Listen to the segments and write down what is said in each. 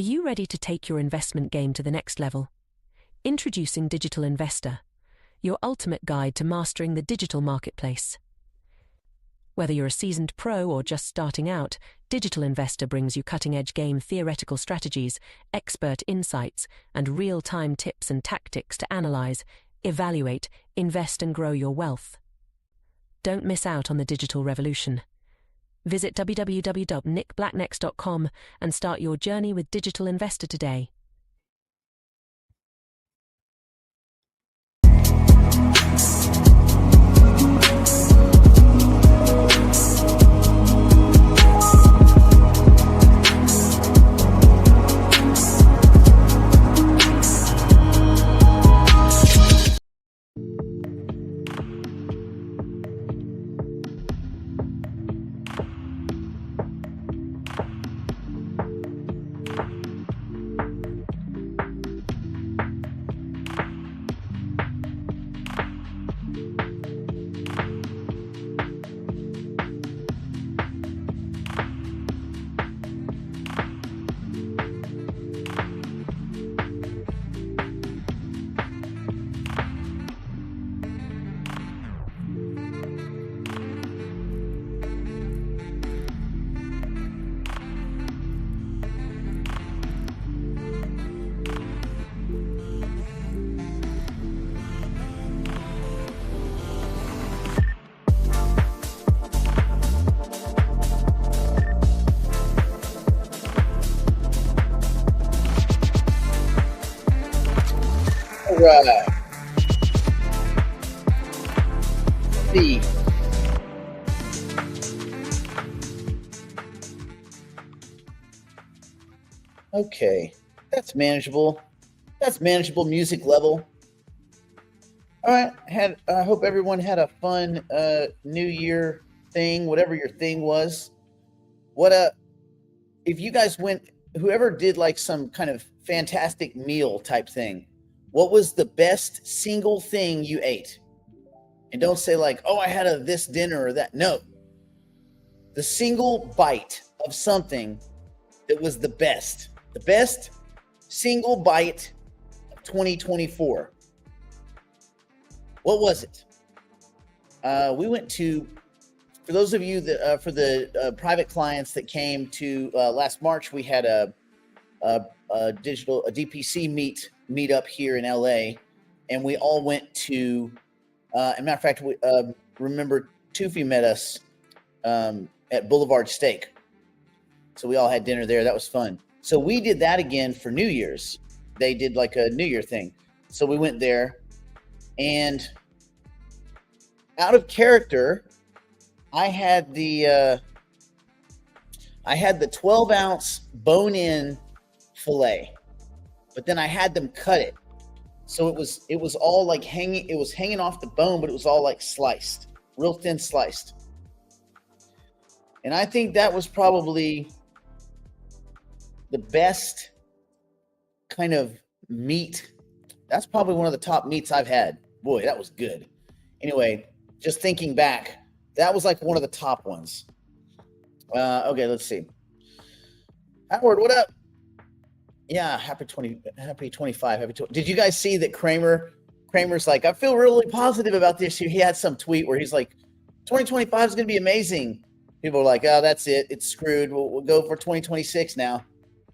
you ready to take your investment game to the next level? Introducing Digital Investor, your ultimate guide to mastering the digital marketplace. Whether you're a seasoned pro or just starting out, Digital Investor brings you cutting-edge game theoretical strategies, expert insights, and real-time tips and tactics to analyze, evaluate, invest and grow your wealth. Don't miss out on the digital revolution. Visit www.nickblacknex.com and start your journey with Digital Investor today. Right. See. Okay, that's manageable. That's manageable music level. All right. I hope everyone had a fun New Year thing, whatever your thing was. If you guys went, whoever did like some kind of fantastic meal type thing, what was the best single thing you ate? And don't say like, oh, I had this dinner or that. No. The single bite of something that was the best single bite of 2024. What was it? We went to, for those of you that, for the private clients that came to last March, we had a DPC meet up here in LA, and we all went to. As a matter of fact, we remember Tufi met us at Boulevard Steak, so we all had dinner there. That was fun. So we did that again for New Year's. They did like a New Year thing, so we went there, and out of character, I had the 12-ounce bone-in filet, but then I had them cut it. So it was all like hanging, it was hanging off the bone, but it was all like sliced, real thin sliced. And I think that was probably the best kind of meat. That's probably one of the top meats I've had. Boy, that was good. Anyway, just thinking back, that was like one of the top ones. Okay, let's see. Howard, what up? Yeah, happy 25. Did you guys see that Kramer's like, I feel really positive about this year. He had some tweet where he's like, 2025 is going to be amazing. People are like, oh, that's it. It's screwed. We'll go for 2026 now.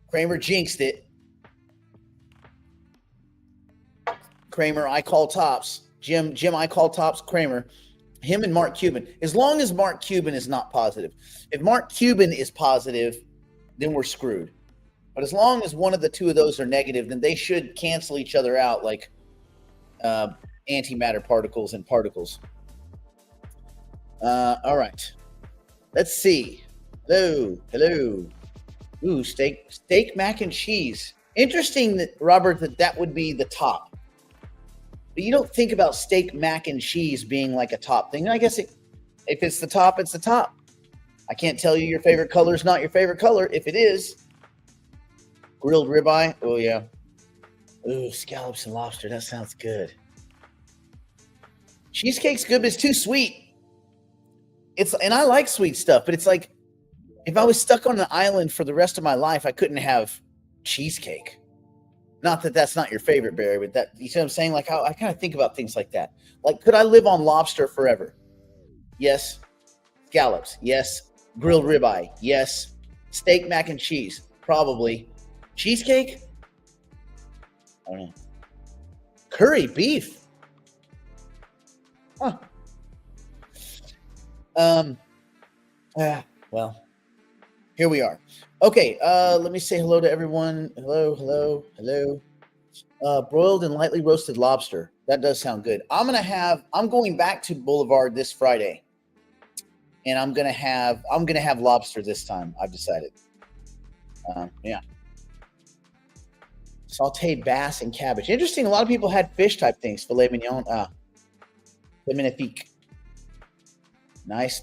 Kramer jinxed it. Kramer, I call tops. Jim, I call tops. Kramer. Him and Mark Cuban. As long as Mark Cuban is not positive. If Mark Cuban is positive, then we're screwed. But as long as one of the two of those are negative, then they should cancel each other out like antimatter particles and particles. All right. Let's see. Hello. Ooh, steak, mac and cheese. Interesting that, Robert, that would be the top. But you don't think about steak, mac and cheese being like a top thing. I guess if it's the top, it's the top. I can't tell you your favorite color is not your favorite color. If it is, grilled ribeye. Oh, yeah. Ooh, scallops and lobster. That sounds good. Cheesecake's good, but it's too sweet. And I like sweet stuff, but it's like if I was stuck on an island for the rest of my life, I couldn't have cheesecake. Not that that's not your favorite, Barry, but that, you see what I'm saying? Like, how I kind of think about things like that. Like, could I live on lobster forever? Yes. Scallops? Yes. Grilled ribeye? Yes. Steak, mac and cheese? Probably. Cheesecake? I don't know. Curry beef? Huh. Well, here we are. Okay, let me say hello to everyone. Hello. Broiled and lightly roasted lobster. That does sound good. I'm going back to Boulevard this Friday, and I'm gonna have lobster this time. I've decided. Yeah. Sauteed bass and cabbage. Interesting. A lot of people had fish type things. Filet mignon. Filet magnifique. Nice.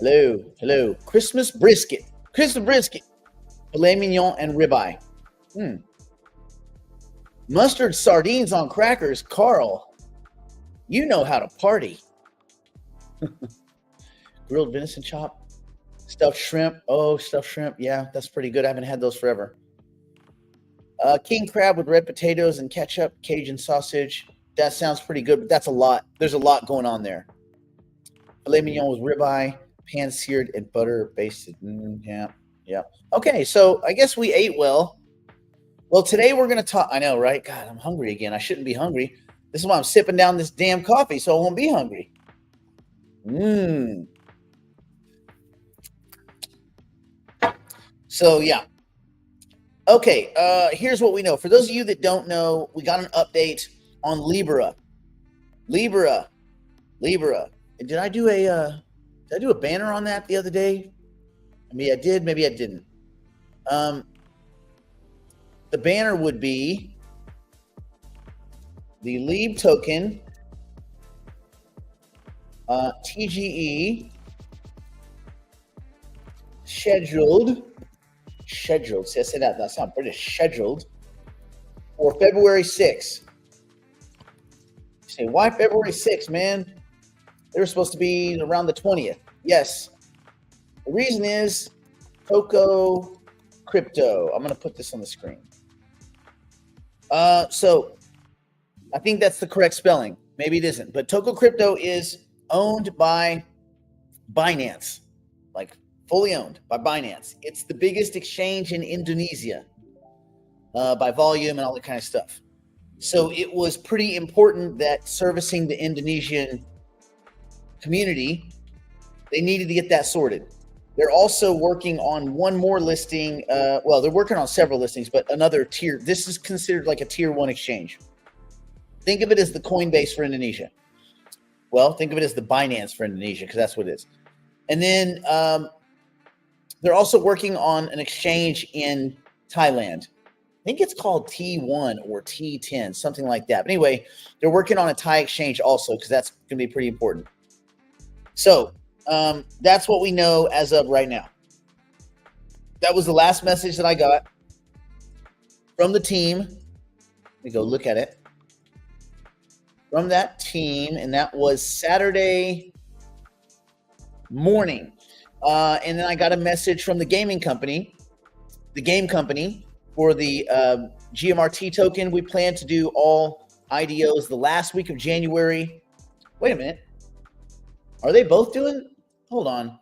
Hello. Christmas brisket. Filet mignon and ribeye. Mustard sardines on crackers. Carl, you know how to party. Grilled venison chop. Stuffed shrimp. Oh, stuffed shrimp. Yeah, that's pretty good. I haven't had those forever. King crab with red potatoes and ketchup. Cajun sausage. That sounds pretty good, but that's a lot. There's a lot going on there. Filet mignon with ribeye, pan-seared and butter basted. Yeah. Okay, so I guess we ate well. Well, today we're going to talk. I know, right? God, I'm hungry again. I shouldn't be hungry. This is why I'm sipping down this damn coffee, so I won't be hungry. So, yeah. Okay, here's what we know. For those of you that don't know, we got an update on Libra. Libra. Did I do a banner on that the other day? Maybe I did, maybe I didn't. The banner would be the Lib token, TGE, scheduled. See, I said that. That's not British. Scheduled for February 6th. You say, why February 6th, man? They were supposed to be around the 20th. Yes. The reason is Coco Crypto. I'm going to put this on the screen. So I think that's the correct spelling. Maybe it isn't. But Toko Crypto is owned by Binance, like fully owned by Binance. It's the biggest exchange in Indonesia by volume and all that kind of stuff. So it was pretty important that servicing the Indonesian community, they needed to get that sorted. They're also working on one more listing. Well, they're working on several listings, but another tier. This is considered like a tier 1 exchange. Think of it as the Coinbase for Indonesia. Well, think of it as the Binance for Indonesia, because that's what it is. And then they're also working on an exchange in Thailand. I think it's called T1 or T10, something like that. But anyway, they're working on a Thai exchange also, because that's going to be pretty important. So that's what we know as of right now. That was the last message that I got from the team. Let me go look at it. From that team, and that was Saturday morning. And then I got a message from the game company for the GMRT token. We plan to do all IDOs the last week of January. Wait a minute. Are they both doing? Hold on.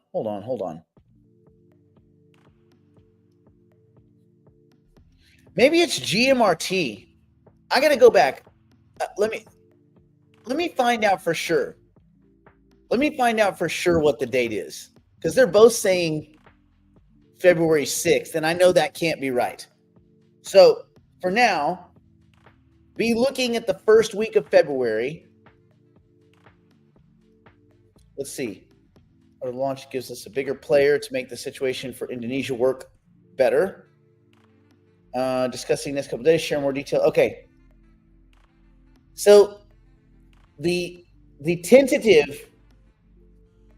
Maybe it's GMRT. I got to go back. Let me find out for sure. Let me find out for sure what the date is, because they're both saying February 6th, and I know that can't be right. So for now, be looking at the first week of February. Let's see. Our launch gives us a bigger player to make the situation for Indonesia work better. Discussing next couple of days, share more detail. Okay. So the tentative,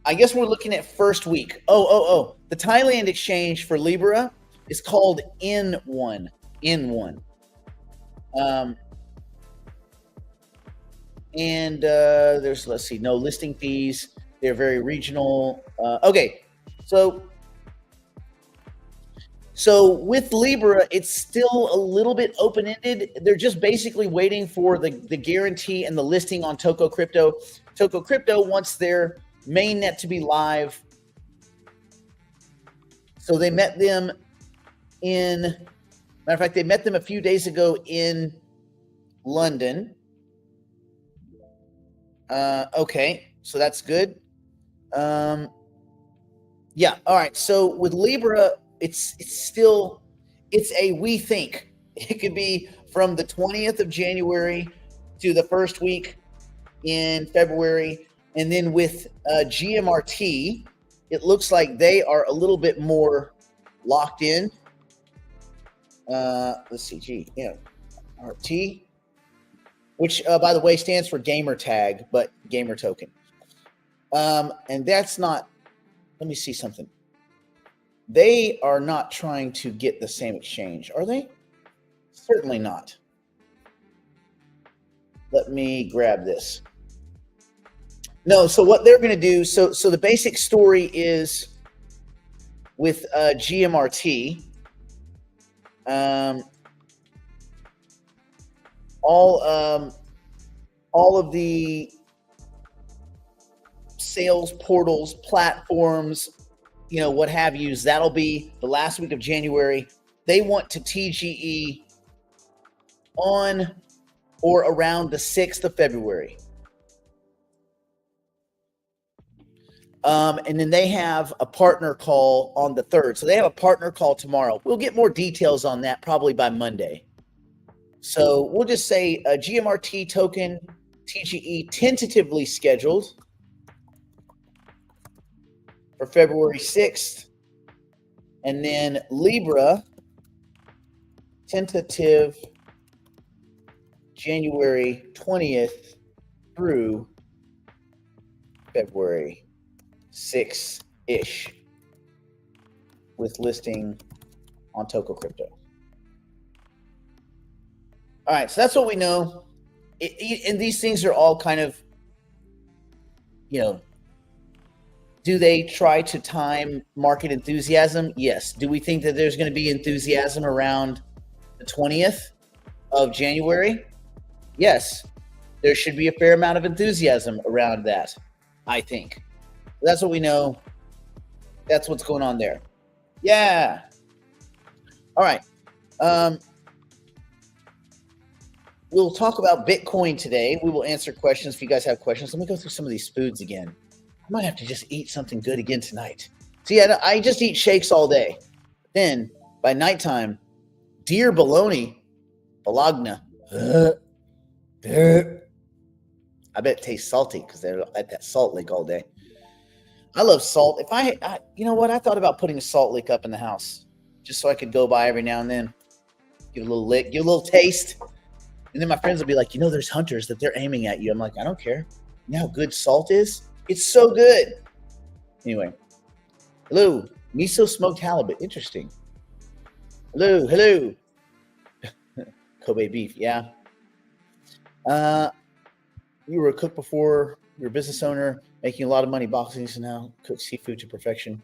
I guess we're looking at first week. Oh. The Thailand exchange for Libra is called N1. And there's, let's see, no listing fees. They're very regional. Okay. So So with Libra, it's still a little bit open-ended. They're just basically waiting for the guarantee and the listing on Toko Crypto. Toko Crypto wants their mainnet to be live. So they met them matter of fact, they met them a few days ago in London. Okay, so that's good. Yeah, all right. So with Libra, it's a we think. It could be from the 20th of January to the first week in February. And then with GMRT, it looks like they are a little bit more locked in. Let's see, GMRT, which, by the way, stands for gamer tag, but gamer token. And that's not, let me see something. They are not trying to get the same exchange, are they? Certainly not. Let me grab this. No, so what they're going to do, so the basic story is with GMRT, all of the sales portals, platforms, what have yous, that'll be the last week of January. They want to TGE on or around the 6th of February. And then they have a partner call on the 3rd. So they have a partner call tomorrow. We'll get more details on that probably by Monday. So we'll just say a GMRT token TGE tentatively scheduled for February 6th. And then Libra tentative January 20th through February 6-ish with listing on Toko Crypto. All right, so that's what we know. And these things are all kind of, do they try to time market enthusiasm? Yes. Do we think that there's going to be enthusiasm around the 20th of January? Yes. There should be a fair amount of enthusiasm around that, I think. That's what we know. That's what's going on there. Yeah. All right. We'll talk about Bitcoin today. We will answer questions if you guys have questions. Let me go through some of these foods again. I might have to just eat something good again tonight. See, I just eat shakes all day. Then by nighttime, deer bologna, bologna. I bet it tastes salty because they're at that salt lick all day. I love salt. If you know what? I thought about putting a salt lick up in the house just so I could go by every now and then, give a little lick, give a little taste. And then my friends will be like, there's hunters that they're aiming at you. I'm like, I don't care. You know how good salt is? It's so good. Anyway. Hello. Miso smoked halibut. Interesting. Hello. Kobe beef. Yeah. You were a cook before. You're a business owner, making a lot of money boxing. So now cook seafood to perfection.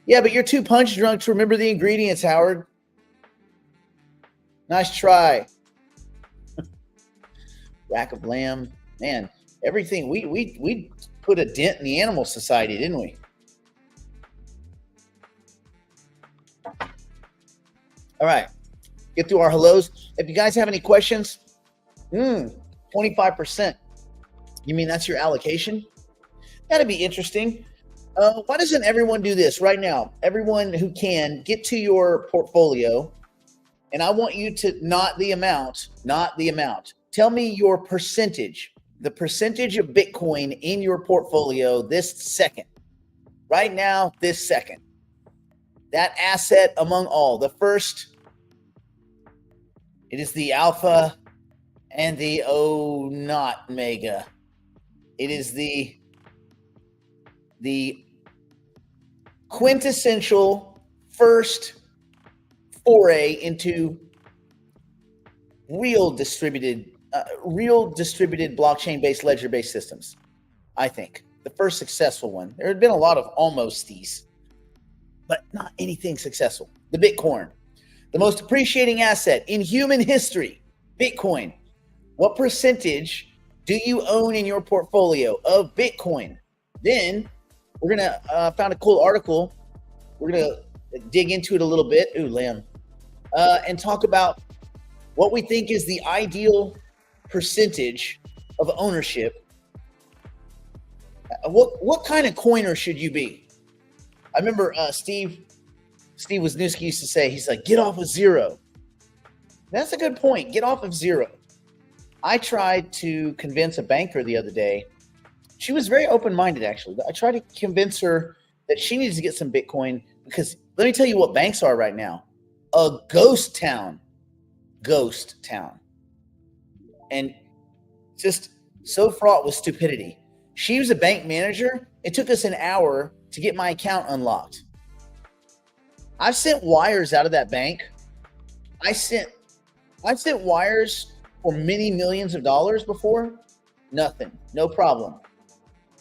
Yeah, but you're too punch drunk to remember the ingredients, Howard. Nice try. Rack of lamb. Man, everything. We put a dent in the animal society, didn't we? All right. Get through our hellos. If you guys have any questions, 25%. You mean that's your allocation? That'd be interesting. Why doesn't everyone do this right now? Everyone who can, get to your portfolio, and I want you to, not the amount. Tell me your percentage, the percentage of Bitcoin in your portfolio this second. Right now, this second. That asset among all. The first, it is the alpha and the not mega. It is the quintessential first foray into real distributed blockchain-based, ledger-based systems. I think the first successful one. There had been a lot of almosties, but not anything successful. the Bitcoin, the most appreciating asset in human history, Bitcoin. What percentage do you own in your portfolio of Bitcoin? Then we're going to found a cool article. We're going to dig into it a little bit. Ooh, lamb. And talk about what we think is the ideal percentage of ownership. What kind of coiner should you be? I remember Steve Wisniewski used to say, he's like, get off of zero. That's a good point. Get off of zero. I tried to convince a banker the other day. She was very open-minded, actually. I tried to convince her that she needs to get some Bitcoin because let me tell you what banks are right now. A ghost town. Ghost town. And just so fraught with stupidity. She was a bank manager. It took us an hour to get my account unlocked. I've sent wires out of that bank. I sent wires for many millions of dollars before. Nothing. No problem.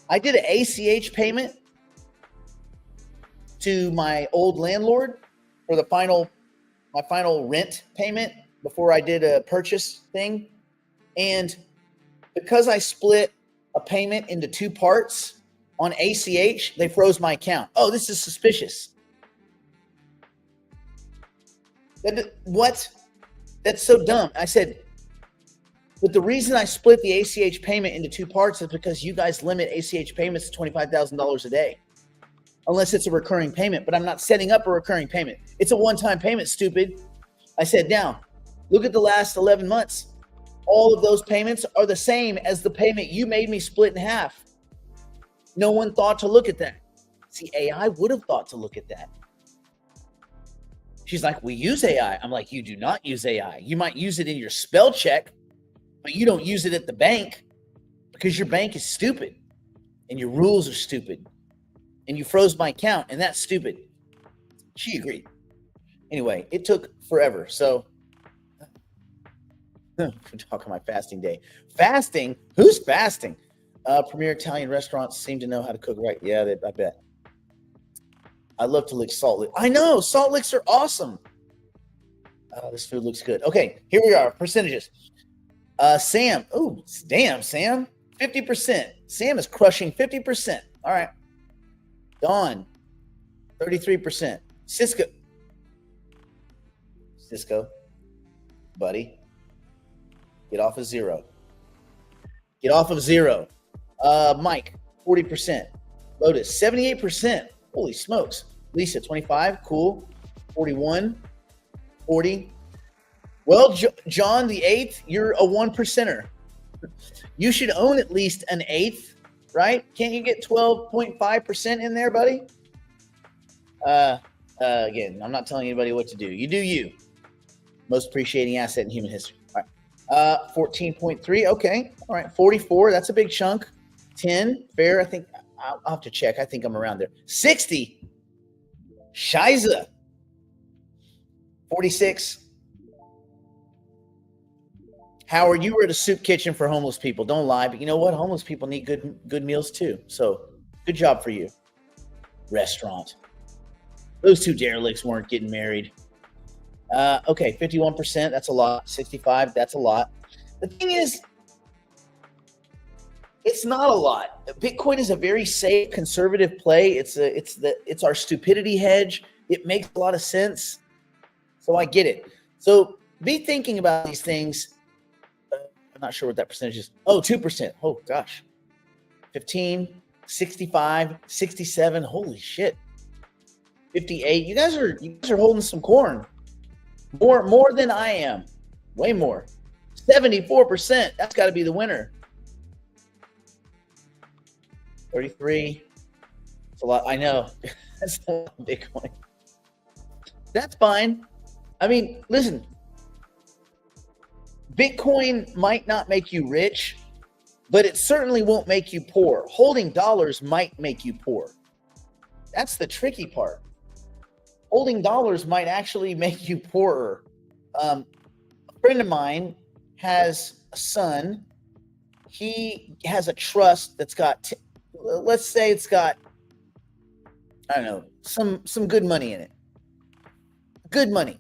I did an ACH payment to my old landlord for my final rent payment before I did a purchase thing. And because I split a payment into two parts on ACH, they froze my account. Oh, this is suspicious. What? That's so dumb. I said, but the reason I split the ACH payment into two parts is because you guys limit ACH payments to $25,000 a day, unless it's a recurring payment. But I'm not setting up a recurring payment. It's a one-time payment, stupid. I said, now, look at the last 11 months. All of those payments are the same as the payment you made me split in half. No one thought to look at that. See, AI would have thought to look at that. She's like, we use AI. I'm like, you do not use AI. You might use it in your spell check, but you don't use it at the bank because your bank is stupid and your rules are stupid. And you froze my account and that's stupid. She agreed. Anyway, it took forever. So we're talking my fasting day. Fasting? Who's fasting? Premier Italian restaurants seem to know how to cook right. Yeah, I bet. I love to lick salt lick. I know, salt licks are awesome. This food looks good. Okay, here we are. Percentages. Sam. Oh, damn, Sam. 50%. Sam is crushing 50%. All right. Dawn. 33%. Cisco. Buddy. Get off of zero. Get off of zero. Mike. 40%. Lotus. 78%. Holy smokes. Lisa, 25. Cool. 41. 40. Well, John the 8th, you're a 1%er. You should own at least an 8th, right? Can't you get 12.5% in there, buddy? Again, I'm not telling anybody what to do. You do you. Most appreciating asset in human history. All right. 14.3. Okay. All right. 44. That's a big chunk. 10. Fair. I think I'll have to check. I think I'm around there. 60. Shiza. 46. Howard, you were at a soup kitchen for homeless people. Don't lie, but you know what? Homeless people need good meals too. So good job for you. Restaurant. Those two derelicts weren't getting married. Okay, 51%. That's a lot. 65. That's a lot. The thing is, it's not a lot. Bitcoin is a very safe, conservative play. It's our stupidity hedge. It makes a lot of sense. So I get it. So be thinking about these things. I'm not sure what that percentage is. Oh, 2%. Oh gosh. 15, 65, 67. Holy shit. 58. You guys are holding some corn. More than I am. Way more. 74%. That's got to be the winner. 33. That's a lot. I know. That's a lot of Bitcoin. That's fine. I mean, listen. Bitcoin might not make you rich, but it certainly won't make you poor. Holding dollars might make you poor. That's the tricky part. Holding dollars might actually make you poorer. A friend of mine has a son. He has a trust that's got, let's say it's got, I don't know, some good money in it. Good money.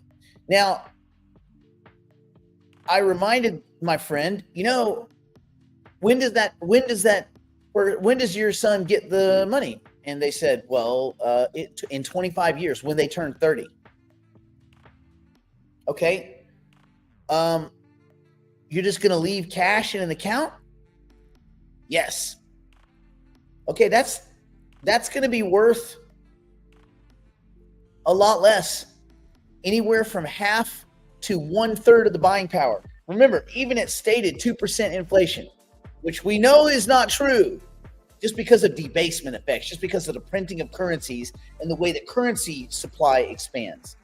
Now, I reminded my friend, when does your son get the money? And they said, well, in 25 years when they turn 30. Okay. You're just going to leave cash in an account? Yes. Okay. That's going to be worth a lot less, anywhere from half to 1/3 of the buying power. Remember, even at stated 2% inflation, which we know is not true, just because of debasement effects, just because of the printing of currencies and the way that currency supply expands,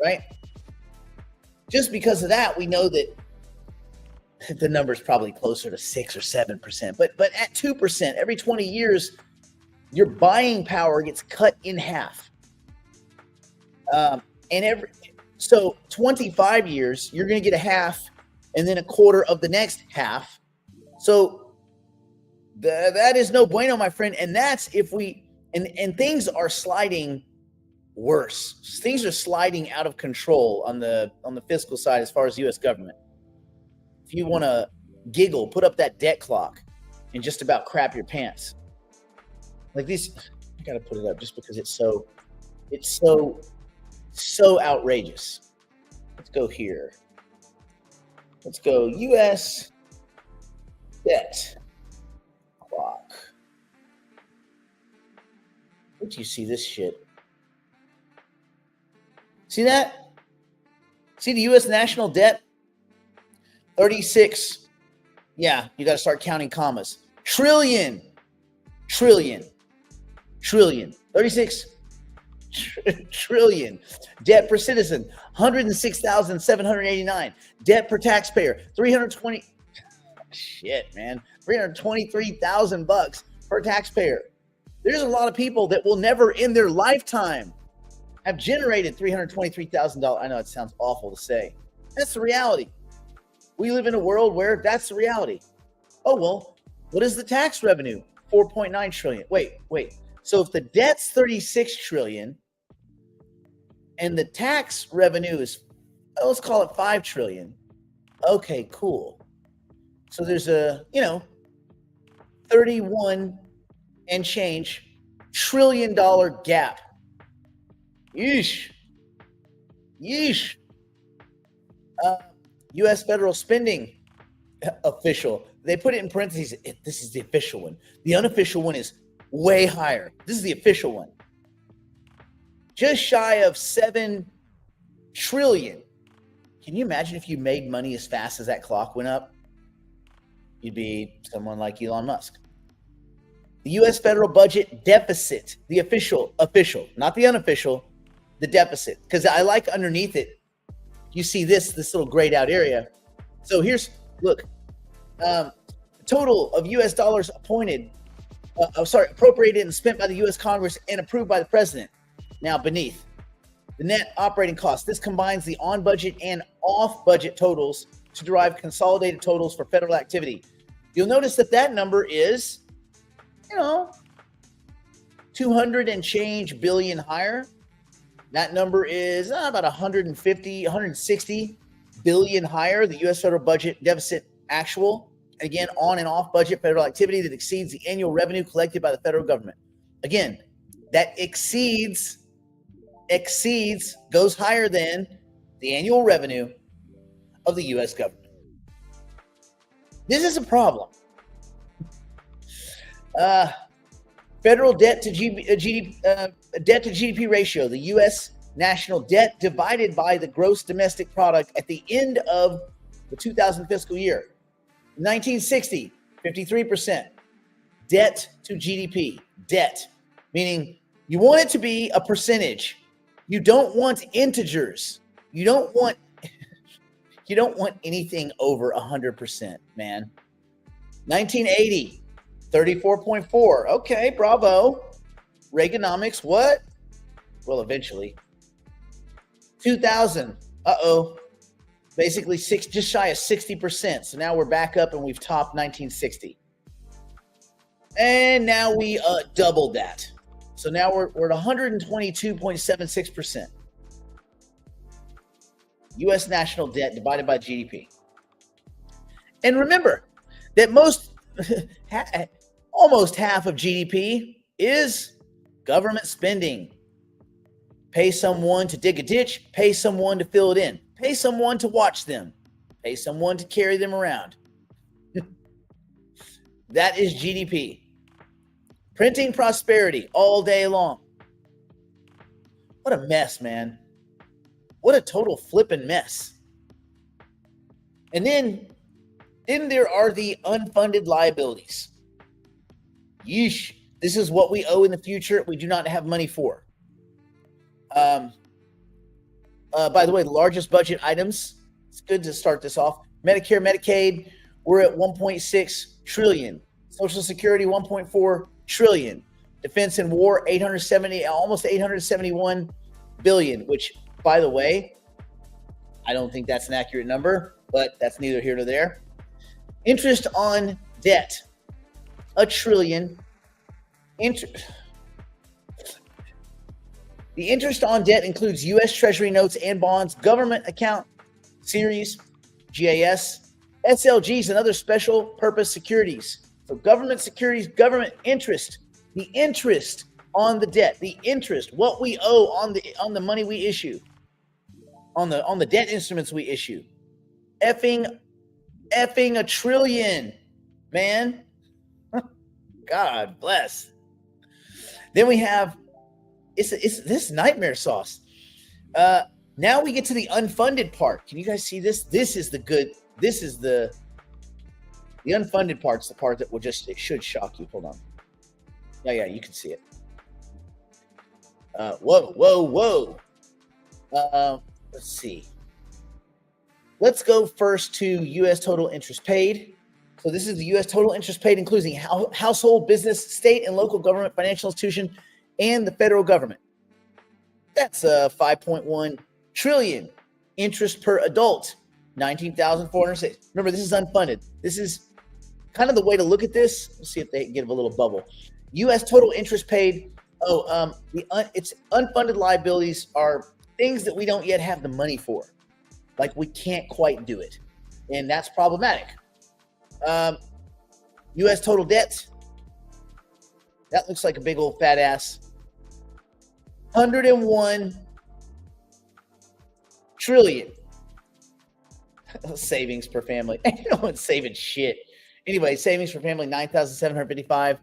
right? Just because of that, we know that the number is probably closer to 6 or 7%. But at 2%, every 20 years, your buying power gets cut in half. So 25 years, you're going to get a half and then a quarter of the next half. So that is no bueno, my friend. And that's if and things are sliding worse. Things are sliding out of control on the fiscal side as far as the U.S. government. If you want to giggle, put up that debt clock and just about crap your pants. Like these, I got to put it up just because it's so outrageous. Let's go here. Let's go U.S. debt clock. Where'd you see this shit? See that? See the U.S. national debt? 36. Yeah, you got to start counting commas. Trillion. 36 trillion. Debt per citizen, 106,789. Debt per taxpayer, 320. Shit, man. $323,000 per taxpayer. There's a lot of people that will never in their lifetime have generated $323,000. I know it sounds awful to say. That's the reality. We live in a world where that's the reality. Oh, well, what is the tax revenue? 4.9 trillion. Wait. So if the debt's 36 trillion and the tax revenue is, let's call it 5 trillion. Okay, cool. So there's a, 31 and change $trillion gap. Yeesh. U.S. federal spending official. They put it in parentheses. This is the official one. The unofficial one is way higher. This is the official one. Just shy of 7 trillion. Can you imagine if you made money as fast as that clock went up? You'd be someone like Elon Musk. The U.S. federal budget deficit, the official, not the unofficial, the deficit. Because I like underneath it, you see this little grayed out area. So look, total of U.S. dollars appropriated and spent by the U.S. Congress and approved by the president. Now beneath the net operating cost, this combines the on-budget and off-budget totals to derive consolidated totals for federal activity. You'll notice that number is, 200 and change billion higher. That number is about 160 billion higher. The U.S. federal budget deficit actual, again, on and off budget federal activity that exceeds the annual revenue collected by the federal government. Again, that exceeds, goes higher than the annual revenue of the U.S. government. This is a problem. Federal debt to GDP ratio, the U.S. national debt divided by the gross domestic product at the end of the 2000 fiscal year. 1960, 53%. Debt to GDP. Debt, meaning you want it to be a percentage. You don't want integers. You don't want anything over 100%, man. 1980. 34.4. Okay, bravo. Reaganomics, what? Well, eventually. 2000. Basically just shy of 60%. So now we're back up and we've topped 1960. And now we doubled that. So now we're at 122.76%. U.S. national debt divided by GDP. And remember that almost half of GDP is government spending. Pay someone to dig a ditch, pay someone to fill it in, pay someone to watch them, pay someone to carry them around. That is GDP. Printing prosperity all day long. What a mess, man. What a total flippin' mess. And then there are the unfunded liabilities. Yeesh. This is what we owe in the future we do not have money for. By the way, the largest budget items, it's good to start this off. Medicare, Medicaid, we're at 1.6 trillion. Social Security, 1.4 trillion. Defense and war, almost 871 billion, which, by the way, I don't think that's an accurate number, but that's neither here nor there. Interest on debt, $1 trillion. The interest on debt includes U.S. Treasury notes and bonds, government account series, GAS, SLGs, and other special purpose securities. So government securities, government interest, the interest on the debt, the interest, what we owe on the money we issue, on the debt instruments we issue. Effing $1 trillion, man. God bless. Then we have it's this nightmare sauce. Now we get to the unfunded part. Can you guys see this? This is the unfunded part's the part that it should shock you. Hold on. Yeah, you can see it. Whoa. Let's see. Let's go first to U.S. total interest paid. So this is the U.S. total interest paid, including household, business, state, and local government, financial institution, and the federal government. That's 5.1 trillion. Interest per adult, 19,406. Remember, this is unfunded. This is kind of the way to look at this. Let's see if they give a little bubble. U.S. total interest paid. It's unfunded liabilities are things that we don't yet have the money for. Like we can't quite do it. And that's problematic. U.S. total debt. That looks like a big old fat ass. 101 trillion. Savings per family. No one's saving shit. Anyway, savings per family, 9,755.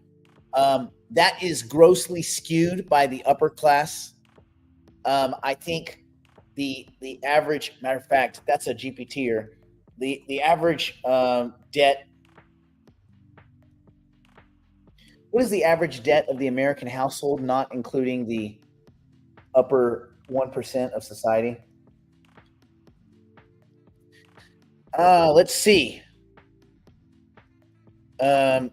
That is grossly skewed by the upper class. I think the average, matter of fact, that's a GPT-er. The average debt. What is the average debt of the American household, not including the upper 1% of society? Let's see. The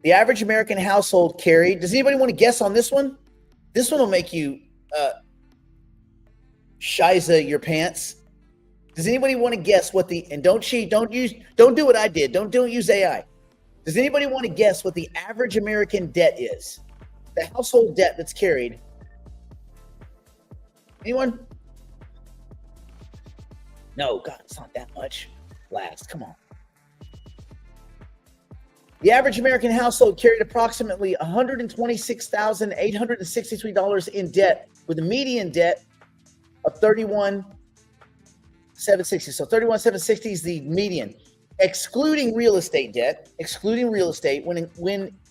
average American household carried. Does anybody want to guess on this one? This one will make you shiza your pants. Does anybody want to guess what the, and don't cheat, don't do what I did. Don't use AI. Does anybody want to guess what the average American debt is? The household debt that's carried. Anyone? No, God, it's not that much. Last, come on. The average American household carried approximately $126,863 in debt, with a median debt of $31,760. So $31,760 is the median, excluding real estate debt. Excluding real estate, when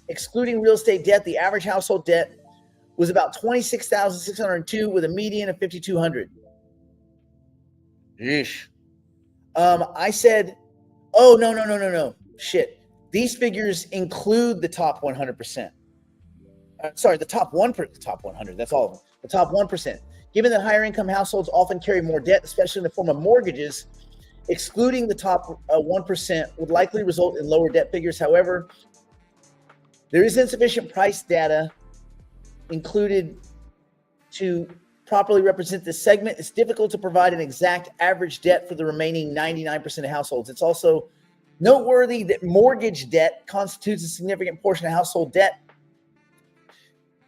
excluding real estate debt, the average household debt was about $26,602 with a median of $5,200. Yeesh. I said, oh no. Shit. These figures include the top 100%. The top 100. That's all of them. The top 1%. Given that higher income households often carry more debt, especially in the form of mortgages, excluding the top 1% would likely result in lower debt figures. However, there is insufficient price data included to properly represent this segment. It's difficult to provide an exact average debt for the remaining 99% of households. It's also noteworthy that mortgage debt constitutes a significant portion of household debt.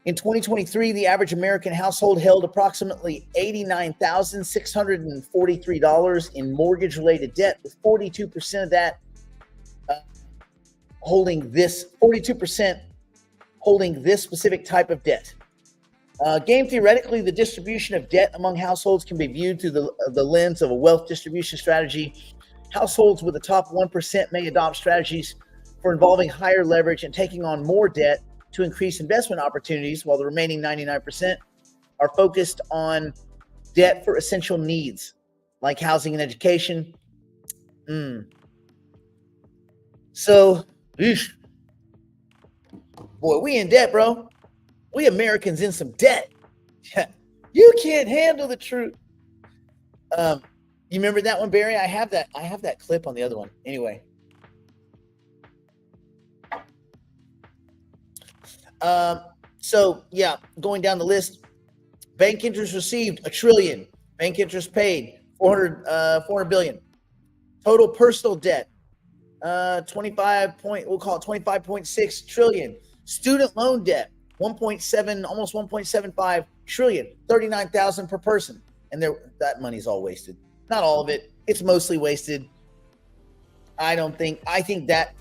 In 2023, the average American household held approximately $89,643 in mortgage-related debt, with 42% of that holding this specific type of debt. Game theoretically, the distribution of debt among households can be viewed through the lens of a wealth distribution strategy. Households with the top 1% may adopt strategies for involving higher leverage and taking on more debt to increase investment opportunities, while the remaining 99% are focused on debt for essential needs like housing and education. So, boy, we in debt, bro. We Americans in some debt. You can't handle the truth. You remember that one, Barry? I have that clip on the other one. Anyway. So yeah, going down the list, bank interest received $1 trillion, bank interest paid 400 billion, total personal debt 25.6 trillion, student loan debt 1.7, almost 1.75 trillion, 39,000 per person, and that money's all wasted. Not all of it; it's mostly wasted. I think that.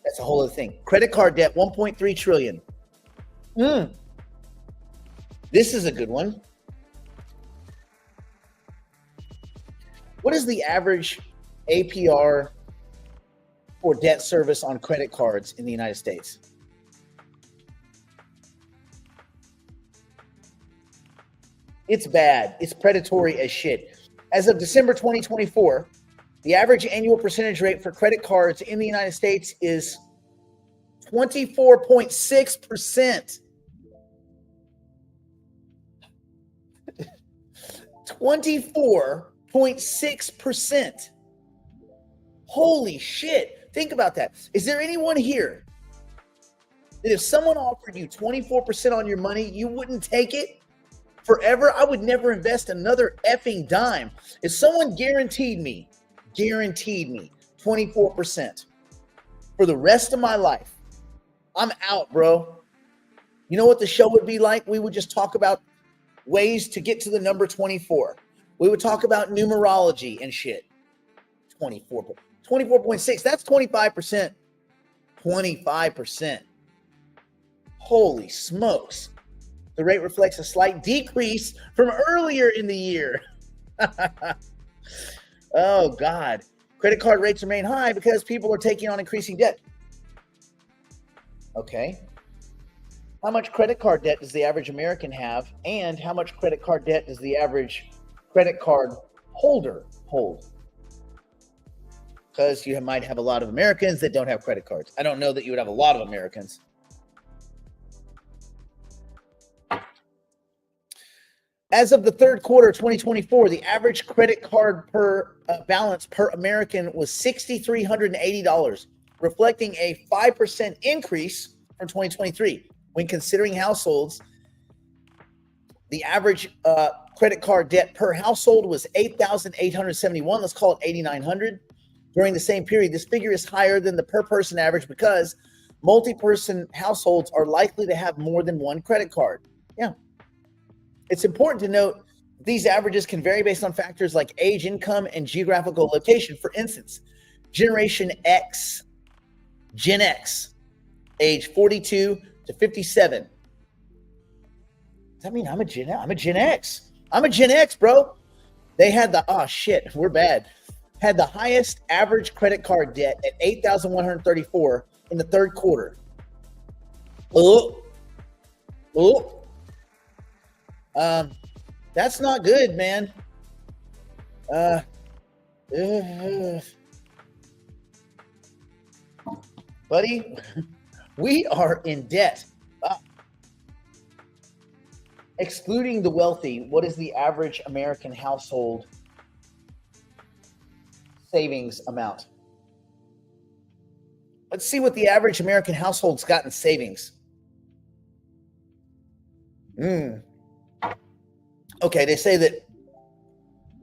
That's a whole other thing. Credit card debt, 1.3 trillion. This is a good one. What is the average APR for debt service on credit cards in the United States? It's bad. It's predatory as shit. As of December 2024, the average annual percentage rate for credit cards in the United States is 24.6%. 24.6%. Holy shit. Think about that. Is there anyone here that if someone offered you 24% on your money, you wouldn't take it? Forever? I would never invest another effing dime. If someone guaranteed me 24% for the rest of my life, I'm out, bro. You know what the show would be like? We would just talk about ways to get to the number 24. We would talk about numerology and shit. 24.6. That's 25%. 25%. Holy smokes. The rate reflects a slight decrease from earlier in the year. Oh, God. Credit card rates remain high because people are taking on increasing debt. Okay. How much credit card debt does the average American have? And how much credit card debt does the average credit card holder hold? Because you might have a lot of Americans that don't have credit cards. I don't know that you would have a lot of Americans. As of the third quarter of 2024, the average credit card balance per American was $6,380, reflecting a 5% increase from 2023. When considering households, the average credit card debt per household was $8,871. Let's call it $8,900. During the same period, this figure is higher than the per person average because multi-person households are likely to have more than one credit card. Yeah. It's important to note these averages can vary based on factors like age, income, and geographical location. For instance, Generation X, Gen X, age 42 to 57. Does that mean I'm a Gen X? I'm a Gen X. I'm a Gen X, bro. They had we're bad. Had the highest average credit card debt at $8,134 in the third quarter. That's not good, man. Buddy, we are in debt. Excluding the wealthy, what is the average American household savings amount? Let's see what the average American household's got in savings. Okay, they say that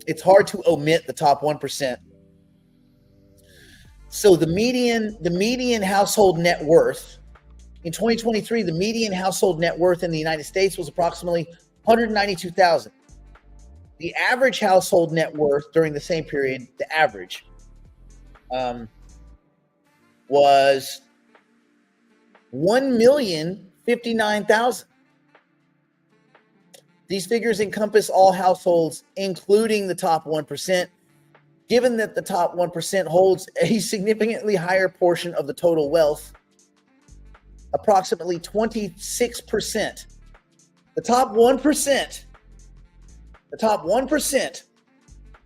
it's hard to omit the top 1%. So the median household net worth In 2023, the median household net worth in the United States was approximately $192,000. The average household net worth during the same period, the average, was $1,059,000. These figures encompass all households, including the top 1%, given that the top 1% holds a significantly higher portion of the total wealth, approximately 26%. The top 1%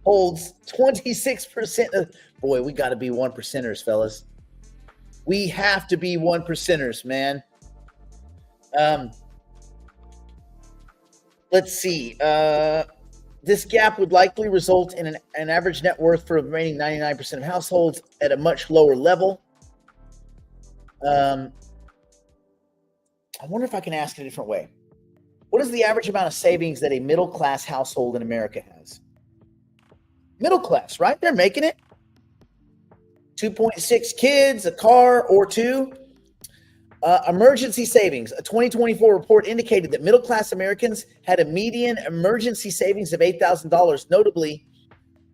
holds 26%. Boy, we got to be 1%ers, fellas. We have to be 1%ers, man. Let's see. This gap would likely result in an average net worth for the remaining 99% of households at a much lower level. I wonder if I can ask it a different way. What is the average amount of savings that a middle-class household in America has? Middle class, right? They're making it. 2.6 kids, a car or two. Emergency savings. A 2024 report indicated that middle-class Americans had a median emergency savings of $8,000. Notably,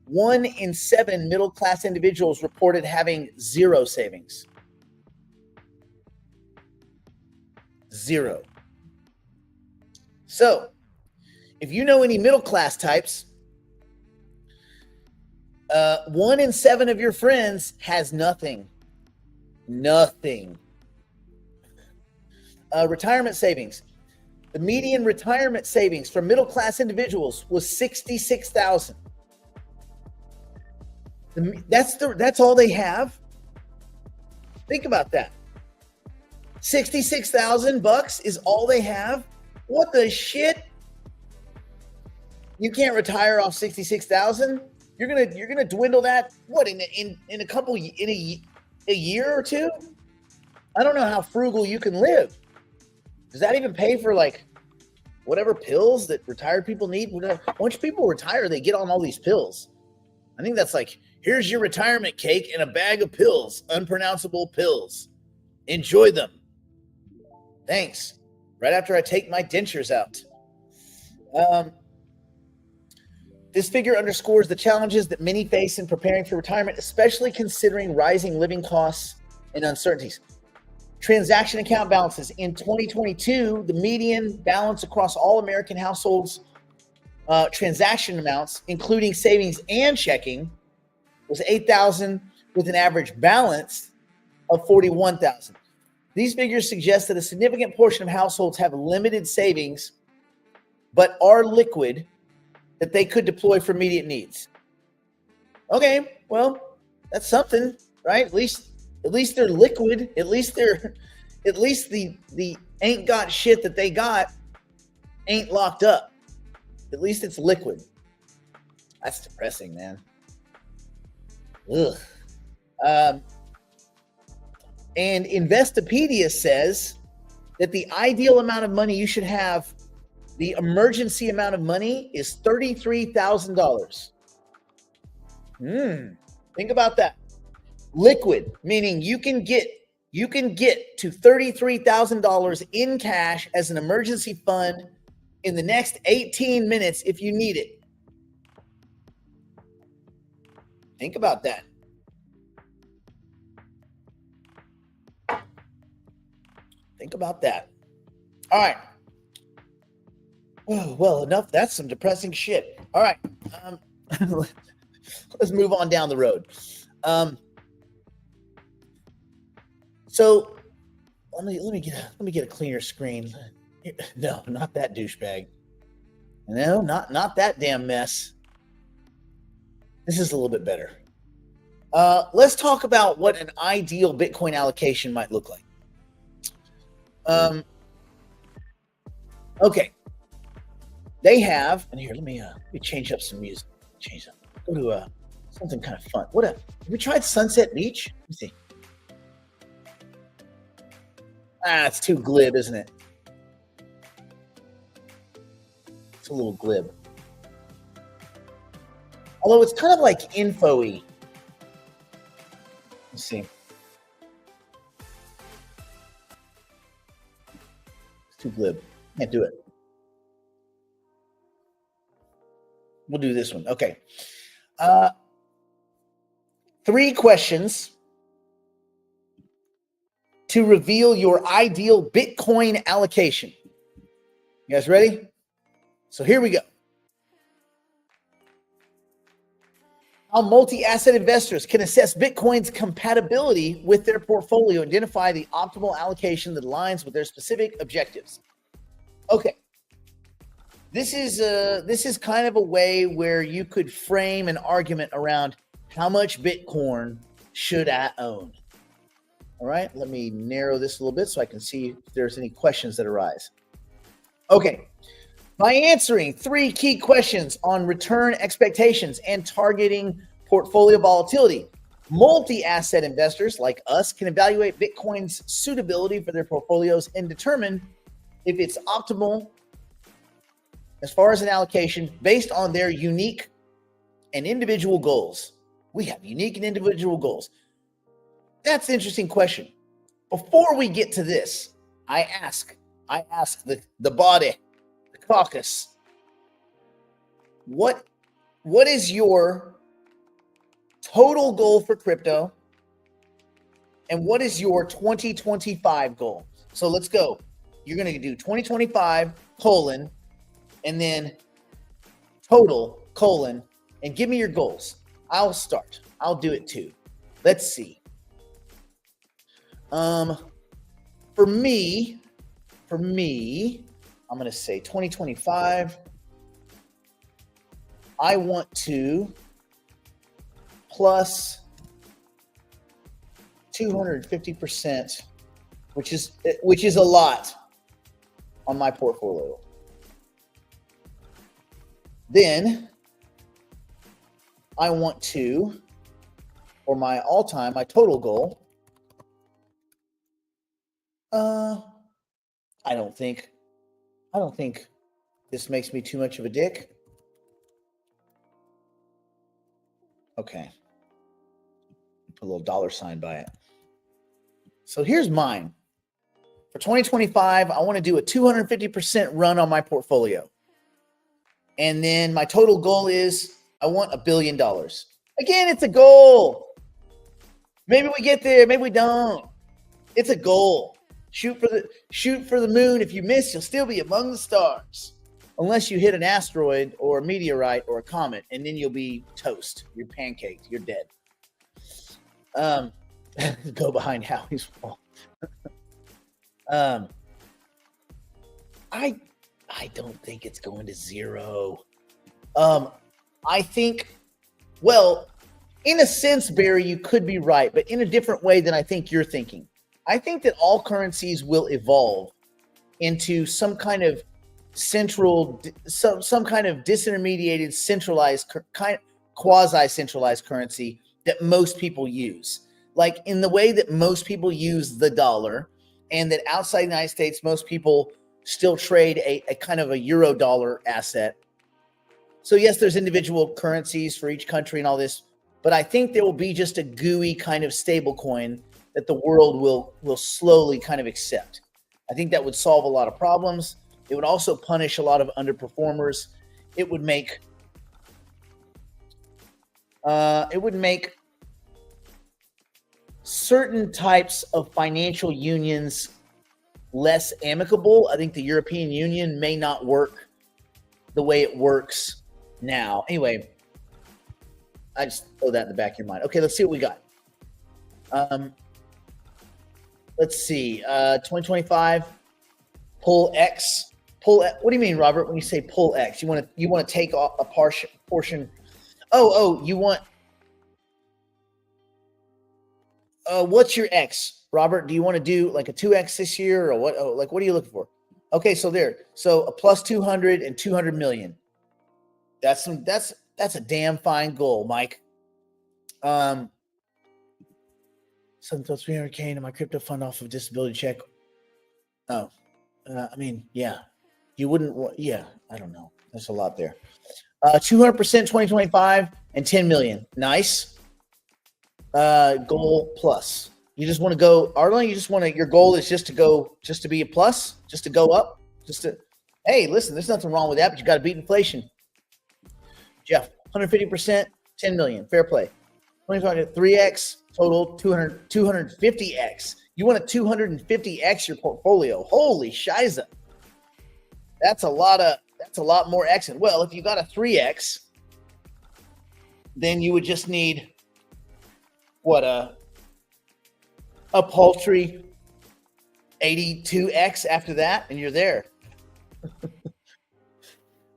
1 in 7 middle-class individuals reported having zero savings. Zero. So, if you know any middle-class types, 1 in 7 of your friends has nothing. Nothing. Retirement savings. The median retirement savings for middle-class individuals was $66,000. That's all they have. Think about that. $66,000 is all they have. What the shit? You can't retire off $66,000. You're gonna dwindle that. What in a year or two? I don't know how frugal you can live. Does that even pay for like whatever pills that retired people need? Once people retire, they get on all these pills. I think that's like, here's your retirement cake and a bag of pills, unpronounceable pills. Enjoy them. Thanks. Right after I take my dentures out. This figure underscores the challenges that many face in preparing for retirement, especially considering rising living costs and uncertainties. Transaction account balances. In 2022, the median balance across all American households transaction amounts, including savings and checking, was $8,000 with an average balance of $41,000. These figures suggest that a significant portion of households have limited savings, but are liquid that they could deploy for immediate needs. Okay, well, that's something, right? At least they're liquid. At least the ain't got shit that they got ain't locked up. At least it's liquid. That's depressing, man. Ugh. And Investopedia says that the ideal amount of money you should have, the emergency amount of money, is $33,000. Think about that. Liquid, meaning you can get to $33,000 in cash as an emergency fund in the next 18 minutes if you need it. Think about that. Think about that. All right. Well, enough. That's some depressing shit. All right. Let's move on down the road. So let me get a cleaner screen. No, not that douchebag. No, not that damn mess. This is a little bit better. Let's talk about what an ideal Bitcoin allocation might look like. Okay. They have, and here, let me change up some music. Go to something kind of fun. Have we tried Sunset Beach? Let me see. It's too glib, isn't it? It's a little glib. Although it's kind of like info-y. Let's see. Too glib. Can't do it. We'll do this one. Okay. 3 questions to reveal your ideal Bitcoin allocation. You guys ready? So here we go. How multi-asset investors can assess Bitcoin's compatibility with their portfolio, identify the optimal allocation that aligns with their specific objectives. Okay. This is kind of a way where you could frame an argument around how much Bitcoin should I own. All right, let me narrow this a little bit so I can see if there's any questions that arise. Okay. By answering 3 key questions on return expectations and targeting portfolio volatility, multi-asset investors like us can evaluate Bitcoin's suitability for their portfolios and determine if it's optimal as far as an allocation based on their unique and individual goals. We have unique and individual goals. That's an interesting question. Before we get to this, I ask the body, caucus, what is your total goal for crypto and what is your 2025 goal? So let's go. You're going to do 2025 colon and then total colon and give me your goals. I'll start. I'll do it too. Let's see. For me, I'm going to say 2025, I want to plus 250%, which is a lot on my portfolio. Then I want to, for my all-time, my total goal, I don't think this makes me too much of a dick. Okay. Put a little dollar sign by it. So here's mine. For 2025, I want to do a 250% run on my portfolio. And then my total goal is I want $1 billion. Again, it's a goal. Maybe we get there, maybe we don't. It's a goal. Shoot for the moon. If you miss, you'll still be among the stars. Unless you hit an asteroid or a meteorite or a comet, and then you'll be toast. You're pancaked. You're dead. Go behind Howie's wall. I don't think it's going to zero. I think, well, in a sense, Barry, you could be right, but in a different way than I think you're thinking. I think that all currencies will evolve into some kind of central, some kind of disintermediated, centralized, quasi-centralized currency that most people use. Like in the way that most people use the dollar, and that outside the United States, most people still trade a kind of a euro dollar asset. So yes, there's individual currencies for each country and all this, but I think there will be just a GUI kind of stable coin that the world will slowly kind of accept. I think that would solve a lot of problems. It would also punish a lot of underperformers. It would make certain types of financial unions less amicable. I think the European Union may not work the way it works now. Anyway, I just throw that in the back of your mind. Okay, let's see what we got. Let's see. 2025, pull X. What do you mean, Robert? When you say pull X, you want to take off a portion. Oh, you want. What's your X, Robert? Do you want to do like a 2X this year or what? Oh, like what are you looking for? Okay, so there. So a plus 200 and 200 million. That's a damn fine goal, Mike. Something plus 300K into my crypto fund off of disability check. Oh, I mean, yeah, you wouldn't. Yeah, I don't know. There's a lot there. 200% 2025 and 10 million. Nice. Goal plus. You just want to go, Arlen, your goal is just to be a plus, just to go up, hey, listen, there's nothing wrong with that, but you got to beat inflation. Jeff, 150%, 10 million, fair play. 25 3x, total 250x. You want to 250x your portfolio. Holy shiza. That's a lot more X. Well, if you got a 3x, then you would just need a paltry 82x after that, and you're there.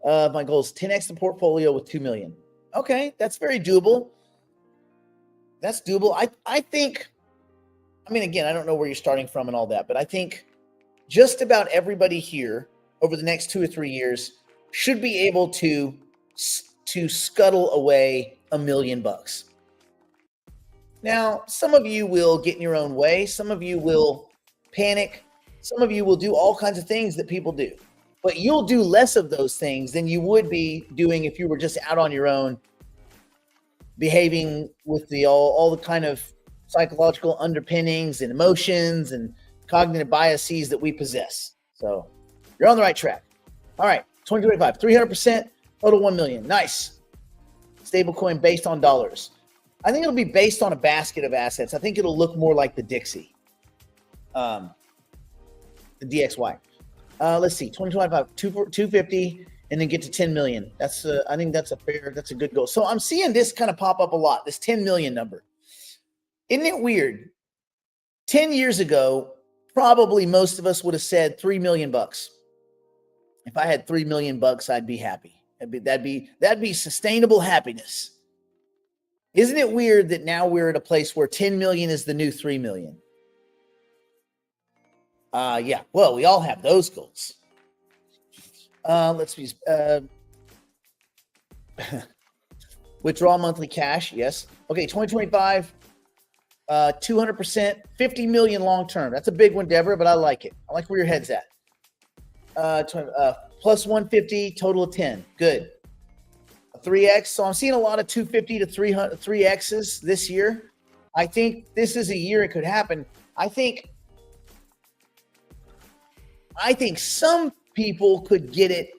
My goal is 10x the portfolio with 2 million. Okay, that's very doable. That's doable. I think, again, I don't know where you're starting from and all that, but I think just about everybody here over the next 2 or 3 years should be able to scuttle away $1 million. Now, some of you will get in your own way. Some of you will panic. Some of you will do all kinds of things that people do. But you'll do less of those things than you would be doing if you were just out on your own, behaving with all the kind of psychological underpinnings and emotions and cognitive biases that we possess. So you're on the right track. All right, 2025, 300%, total 1 million. Nice. Stablecoin based on dollars. I think it'll be based on a basket of assets. I think it'll look more like the Dixie, the DXY. Let's see, 2025, 250, and then get to 10 million. I think that's a good goal. So I'm seeing this kind of pop up a lot, this 10 million number. Isn't it weird? 10 years ago, probably most of us would have said $3 million. If I had $3 million, I'd be happy. That'd be sustainable happiness. Isn't it weird that now we're at a place where 10 million is the new 3 million? Yeah. Well, we all have those goals. Let's see. Withdraw monthly cash. Yes. Okay. 2025, 200%, 50 million long term. That's a big one, Deborah, but I like it. I like where your head's at. Plus 150, total of 10. Good. 3x. So I'm seeing a lot of 250 to 3x's this year. I think this is a year it could happen. I think some people could get it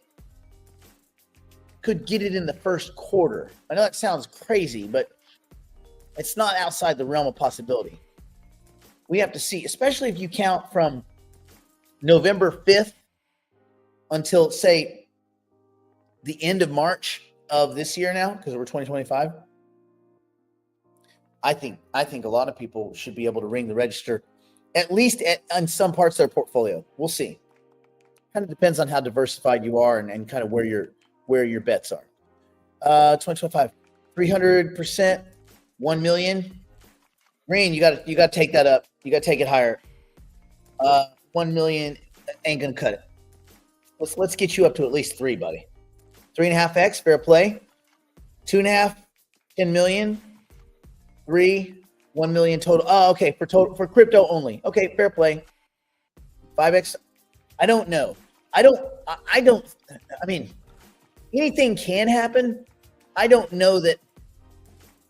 in the first quarter. I know that sounds crazy, but it's not outside the realm of possibility. We have to see, especially if you count from November 5th until, say, the end of March of this year now, because we're 2025. I think a lot of people should be able to ring the register, at least on some parts of their portfolio. We'll see. Kind of depends on how diversified you are and kind of where your bets are. 2025, 300%, 1 million. Green, you got to take that up. You got to take it higher. 1 million ain't gonna cut it. Let's get you up to at least 3, buddy. 3.5x, fair play. 2.5, 10 million. 3, 1 million total. Oh, okay, for crypto only. Okay, fair play. 5x. I don't know. I mean, anything can happen. I don't know that,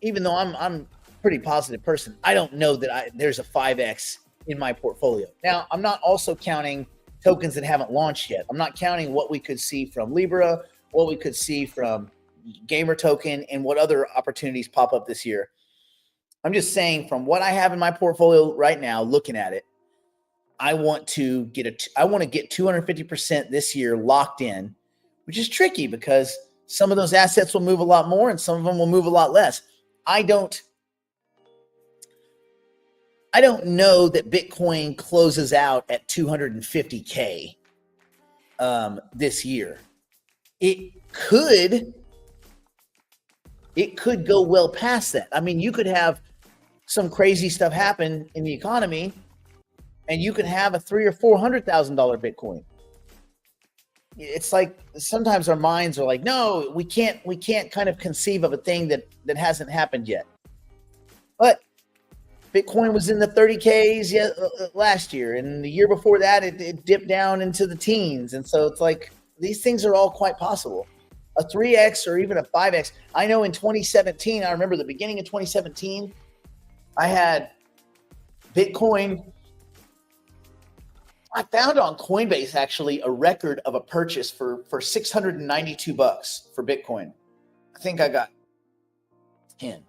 even though I'm a pretty positive person, I don't know that there's a 5x in my portfolio. Now, I'm not also counting tokens that haven't launched yet. I'm not counting what we could see from Libra, what we could see from Gamer Token, and what other opportunities pop up this year. I'm just saying, from what I have in my portfolio right now, looking at it, I want to get 250% this year locked in, which is tricky because some of those assets will move a lot more and some of them will move a lot less. I don't know that Bitcoin closes out at 250K this year. It could go well past that. I mean, you could have some crazy stuff happen in the economy, and you can have a $300,000 or $400,000 Bitcoin. It's like sometimes our minds are like, no, we can't kind of conceive of a thing that hasn't happened yet. But Bitcoin was in the 30Ks last year, and the year before that, it dipped down into the teens. And so it's like these things are all quite possible. A 3x or even a 5x. I know in 2017, I remember the beginning of 2017, I had Bitcoin, I found on Coinbase actually a record of a purchase for $692 for Bitcoin. I think I got 10.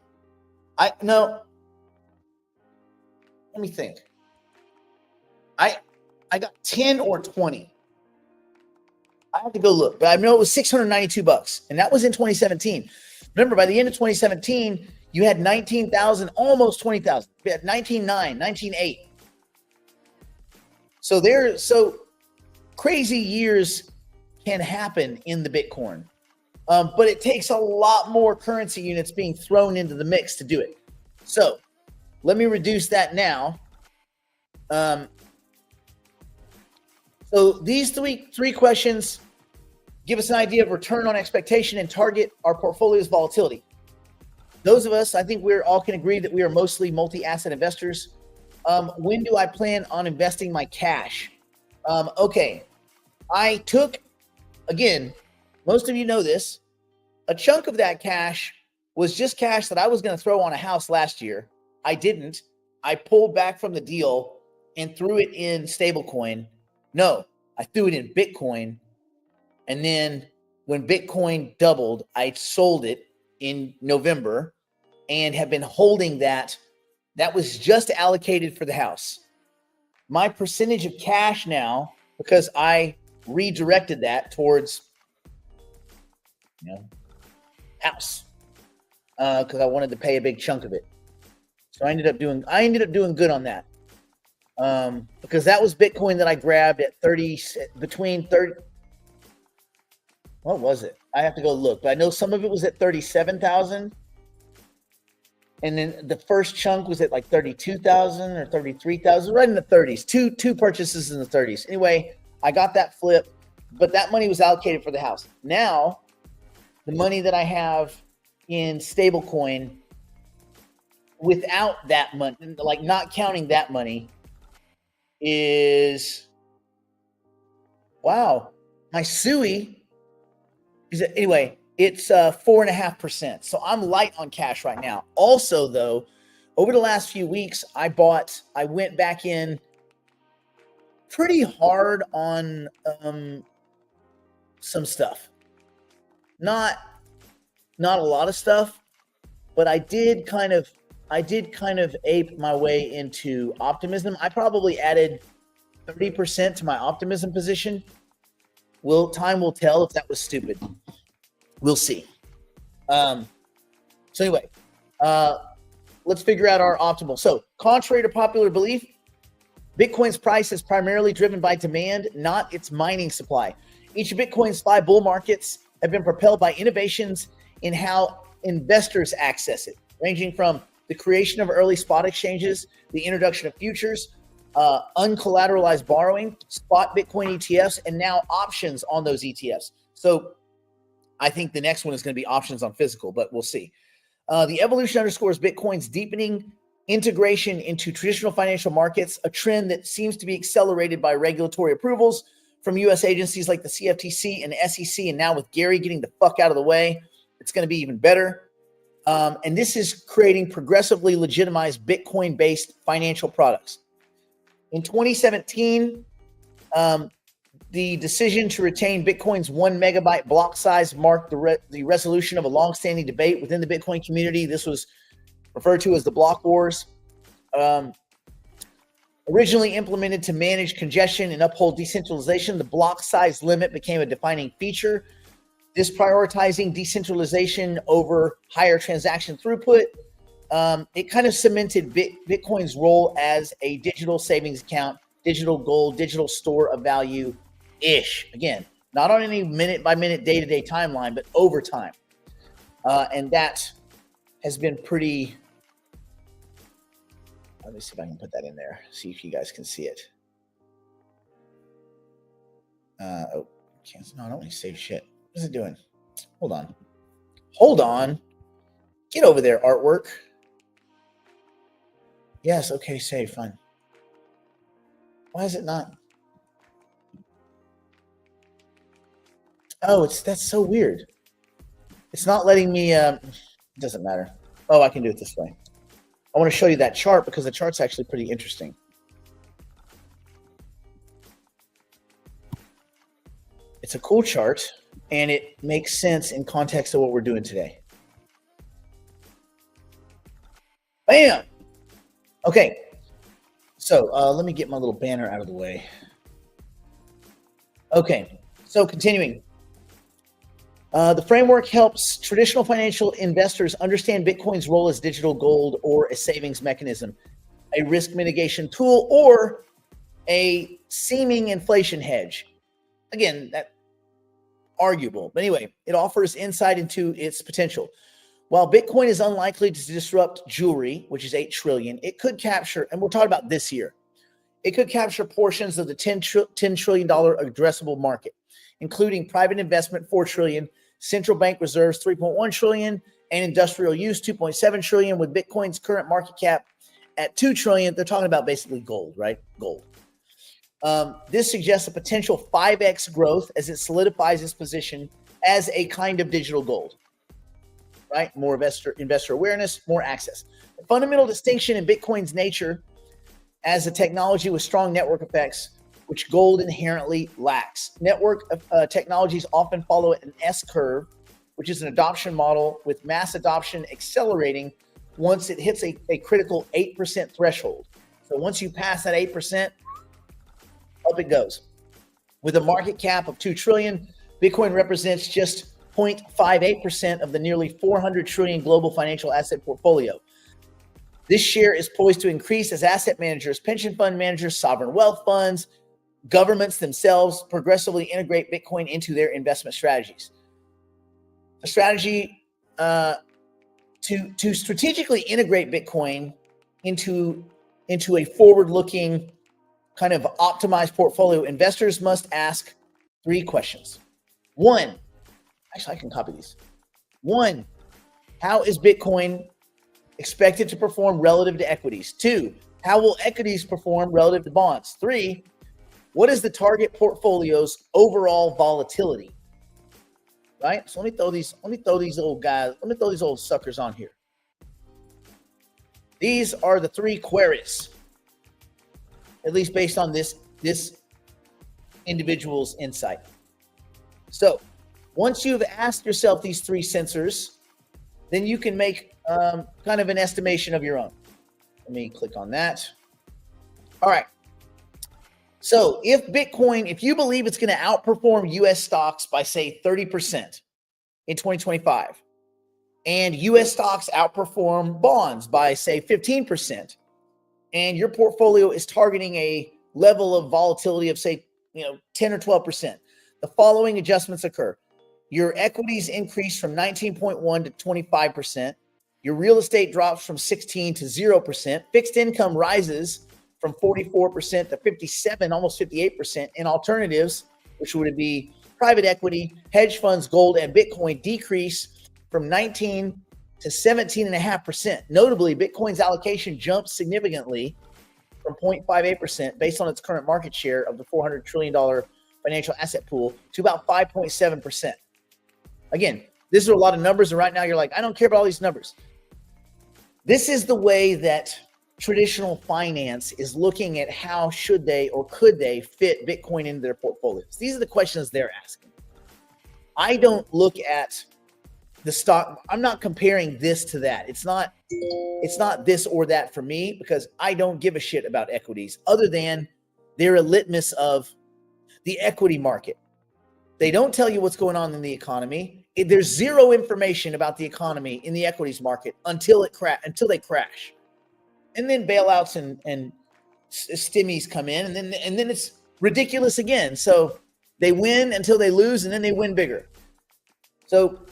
Let me think. I got 10 or 20. I have to go look, but I know it was $692, and that was in 2017. Remember, by the end of 2017, you had 19,000, almost 20,000. You had 19.9, 19.8. So crazy years can happen in the Bitcoin, but it takes a lot more currency units being thrown into the mix to do it. So let me reduce that now. So these three questions give us an idea of return on expectation and target our portfolio's volatility. Those of us, I think we all can agree that we are mostly multi-asset investors. When do I plan on investing my cash? Okay, I took, again, most of you know this, a chunk of that cash was just cash that I was going to throw on a house last year. I didn't. I pulled back from the deal and threw it in stablecoin. No, I threw it in Bitcoin. And then when Bitcoin doubled, I sold it in November and have been holding that. That was just allocated for the house. My percentage of cash now, because I redirected that towards, house, because I wanted to pay a big chunk of it. So I ended up doing good on that. Because that was Bitcoin that I grabbed at between 30. What was it? I have to go look, but I know some of it was at 37,000. And then the first chunk was at like 32,000 or 33,000, right in the 30s. Two purchases in the 30s. Anyway, I got that flip, but that money was allocated for the house. Now, the money that I have in stablecoin, without that money, like not counting that money, is, wow, my SUI is, anyway, it's 4.5%. So I'm light on cash right now. Also, though, over the last few weeks, I went back in pretty hard on some stuff. Not a lot of stuff, but I did kind of ape my way into optimism. I probably added 30% to my optimism position. Time will tell if that was stupid. We'll see. So anyway, let's figure out our optimal. So contrary to popular belief, Bitcoin's price is primarily driven by demand, not its mining supply. Each of Bitcoin's 5 bull markets have been propelled by innovations in how investors access it, ranging from the creation of early spot exchanges, the introduction of futures, uncollateralized borrowing, spot Bitcoin ETFs, and now options on those ETFs. So I think the next one is going to be options on physical, but we'll see. The evolution underscores Bitcoin's deepening integration into traditional financial markets, a trend that seems to be accelerated by regulatory approvals from U.S. agencies like the CFTC and SEC, and now with Gary getting the fuck out of the way, it's going to be even better. And this is creating progressively legitimized Bitcoin-based financial products. In 2017, the decision to retain Bitcoin's 1 megabyte block size marked the resolution of a long-standing debate within the Bitcoin community. This was referred to as the block wars. Originally implemented to manage congestion and uphold decentralization, the block size limit became a defining feature. This prioritizing decentralization over higher transaction throughput, it kind of cemented Bitcoin's role as a digital savings account, digital gold, digital store of value-ish. Again, not on any minute-by-minute, day-to-day timeline, but over time. And that has been pretty... Let me see if I can put that in there, see if you guys can see it. No, I don't want to save shit. What is it doing? Hold on. Get over there, artwork. Yes, okay, save, fine. Why is it not? Oh, that's so weird. It's not letting me, it doesn't matter. Oh, I can do it this way. I want to show you that chart because the chart's actually pretty interesting. It's a cool chart, and it makes sense in context of what we're doing today. Bam! Okay, so let me get my little banner out of the way. Okay, so continuing. The framework helps traditional financial investors understand Bitcoin's role as digital gold or a savings mechanism, a risk mitigation tool, or a seeming inflation hedge. Again, that's arguable. But anyway, it offers insight into its potential. While Bitcoin is unlikely to disrupt jewelry, which is 8 trillion, it could capture, and we're talking about this year, it could capture portions of the $10 trillion addressable market, including private investment, 4 trillion, central bank reserves, 3.1 trillion, and industrial use, 2.7 trillion. With Bitcoin's current market cap at 2 trillion, they're talking about basically gold, right? Gold. This suggests a potential 5x growth as it solidifies its position as a kind of digital gold, right? More investor awareness, more access. The fundamental distinction in Bitcoin's nature as a technology with strong network effects, which gold inherently lacks. Network technologies often follow an S curve, which is an adoption model with mass adoption accelerating once it hits a critical 8% threshold. So once you pass that 8%, up it goes. With a market cap of 2 trillion, Bitcoin represents just 0.58% of the nearly 400 trillion global financial asset portfolio. This share is poised to increase as asset managers, pension fund managers, sovereign wealth funds, governments themselves progressively integrate Bitcoin into their investment strategies. A strategy to strategically integrate Bitcoin into a forward-looking kind of optimized portfolio, investors must ask 3 questions. 1, actually I can copy these. 1, how is Bitcoin expected to perform relative to equities? 2, how will equities perform relative to bonds? 3, what is the target portfolio's overall volatility? Right? So let me throw these old suckers on here. These are the 3 queries, at least based on this individual's insight. So once you've asked yourself these 3 sensors, then you can make kind of an estimation of your own. Let me click on that. All right. So if you believe it's going to outperform US stocks by say 30% in 2025, and US stocks outperform bonds by say 15%, and your portfolio is targeting a level of volatility of say 10 or 12%, the following adjustments occur. Your equities increase from 19.1 to 25%. Your real estate drops from 16 to 0%. Fixed income rises from 44% to 57, almost 58%. And alternatives, which would be private equity, hedge funds, gold, and Bitcoin, decrease from 19 to 17.5%. Notably, Bitcoin's allocation jumps significantly from 0.58% based on its current market share of the $400 trillion financial asset pool to about 5.7%. Again, these are a lot of numbers, and right now you're like, I don't care about all these numbers. This is the way that traditional finance is looking at how should they or could they fit Bitcoin into their portfolios. These are the questions they're asking. I don't look at the stock. I'm not comparing this to that. It's not this or that for me, because I don't give a shit about equities other than they're a litmus of the equity market. They don't tell you what's going on in the economy. There's zero information about the economy in the equities market until they crash. And then bailouts and stimmies come in, and then it's ridiculous again. So they win until they lose, and then they win bigger. So,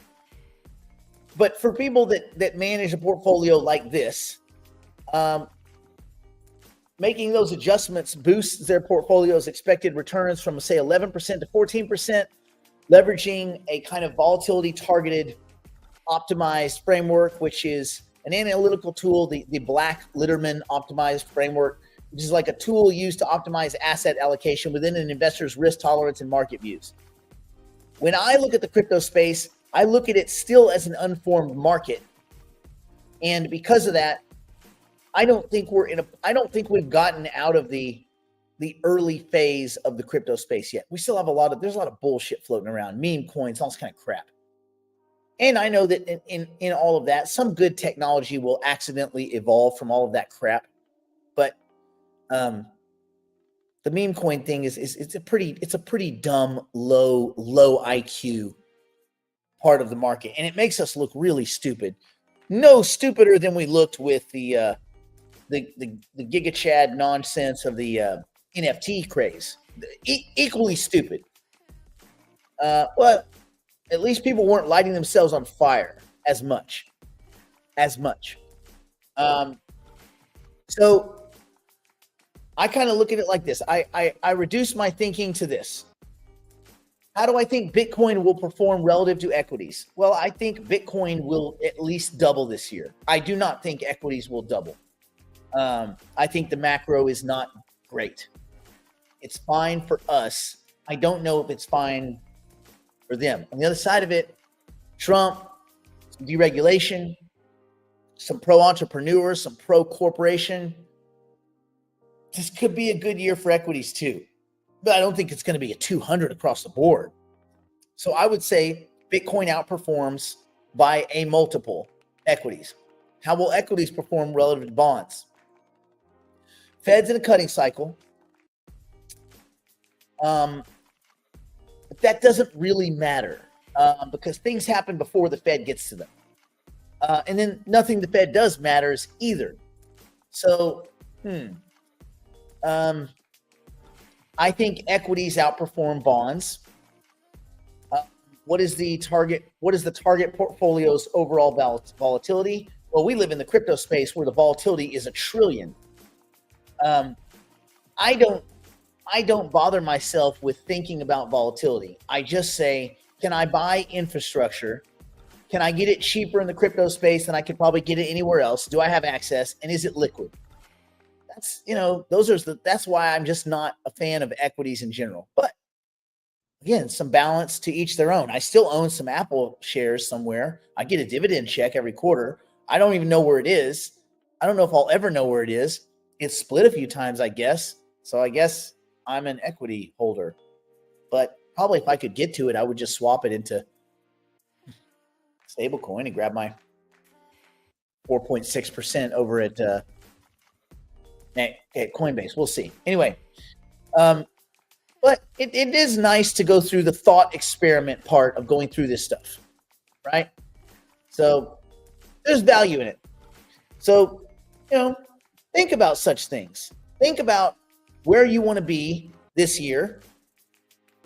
but for people that manage a portfolio like this, making those adjustments boosts their portfolio's expected returns from, say, 11% to 14%, leveraging a kind of volatility targeted optimized framework, which is an analytical tool, the Black Litterman optimized framework, which is like a tool used to optimize asset allocation within an investor's risk tolerance and market views. When I look at the crypto space, I look at it still as an unformed market. And because of that, I don't think we've gotten out of the early phase of the crypto space yet. We still have there's a lot of bullshit floating around, meme coins, all this kind of crap. And I know that in all of that, some good technology will accidentally evolve from all of that crap. But the meme coin thing it's a pretty dumb, low IQ part of the market, and it makes us look really stupid. No stupider than we looked with the Giga Chad nonsense of the NFT craze. Equally stupid. But at least people weren't lighting themselves on fire as much. So I kind of look at it like this. I reduce my thinking to this. How do I think Bitcoin will perform relative to equities? Well, I think Bitcoin will at least double this year. I do not think equities will double. I think the macro is not great. It's fine for us. I don't know if it's fine for them. On the other side of it, Trump, some deregulation, some pro-entrepreneurs, some pro-corporation. This could be a good year for equities too. But I don't think it's going to be a 200 across the board. So I would say Bitcoin outperforms by a multiple equities. How will equities perform relative to bonds? Fed's in a cutting cycle. But that doesn't really matter because things happen before the Fed gets to them. And then nothing the Fed does matters either. So, I think equities outperform bonds. What is the target portfolio's overall volatility? Well, we live in the crypto space where the volatility is $1 trillion. I don't bother myself with thinking about volatility. I just say, can I buy infrastructure? Can I get it cheaper in the crypto space than I could probably get it anywhere else? Do I have access? And is it liquid? That's why I'm just not a fan of equities in general. But again, some balance to each their own. I still own some Apple shares somewhere. I get a dividend check every quarter. I don't even know where it is. I don't know if I'll ever know where it is. It's split a few times, I guess. So I guess I'm an equity holder. But probably if I could get to it, I would just swap it into stablecoin and grab my 4.6% over at Coinbase. We'll see. Anyway, but it is nice to go through the thought experiment part of going through this stuff, right? So there's value in it. So, think about such things. Think about where you want to be this year,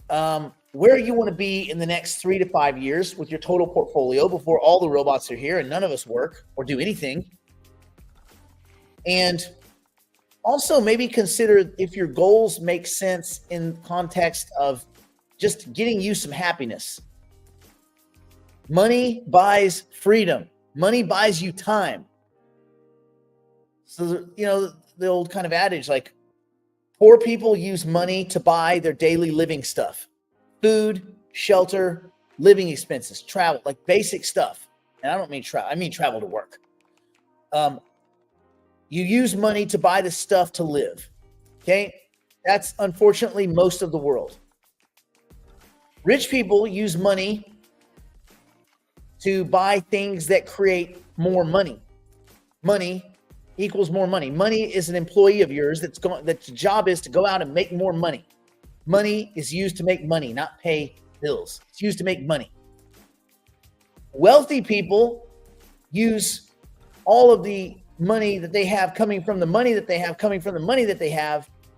where you want to be in the next 3 to 5 years with your total portfolio before all the robots are here and none of us work or do anything. And also maybe consider if your goals make sense in context of just getting you some happiness. Money buys freedom. Money buys you time. So, the old kind of adage, like poor people use money to buy their daily living stuff. Food, shelter, living expenses, travel, like basic stuff. And I don't mean travel. I mean travel to work. You use money to buy the stuff to live. Okay? That's unfortunately most of the world. Rich people use money to buy things that create more money. Money equals more money. Money is an employee of yours that's job is to go out and make more money. Money is used to make money, not pay bills. It's used to make money. Wealthy people use all of the money that they have coming from the money that they have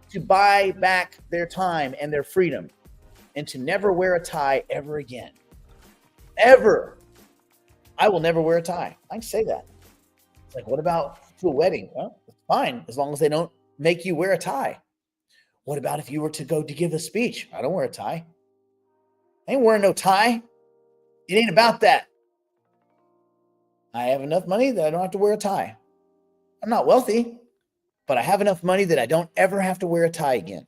to buy back their time and their freedom and to never wear a tie ever again. Ever. I will never wear a tie. I can say that. It's like, what about to a wedding? Well, it's fine as long as they don't make you wear a tie. What about if you were to go to give a speech? I don't wear a tie. I ain't wearing no tie. It ain't about that. I have enough money that I don't have to wear a tie. I'm not wealthy, but I have enough money that I don't ever have to wear a tie again.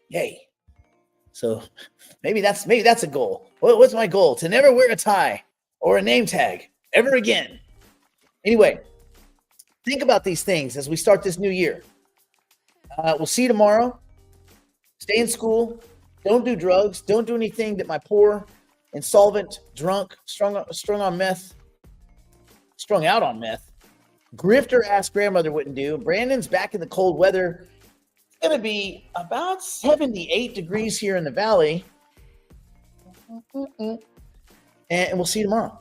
Yay. So maybe that's a goal. What's my goal? To never wear a tie or a name tag ever again. Anyway, think about these things as we start this new year. We'll see you tomorrow. Stay in school. Don't do drugs. Don't do anything that my poor, insolvent, drunk, strung out on meth, grifter ass grandmother wouldn't do. Brandon's back in the cold weather. It's going to be about 78 degrees here in the valley. And we'll see you tomorrow.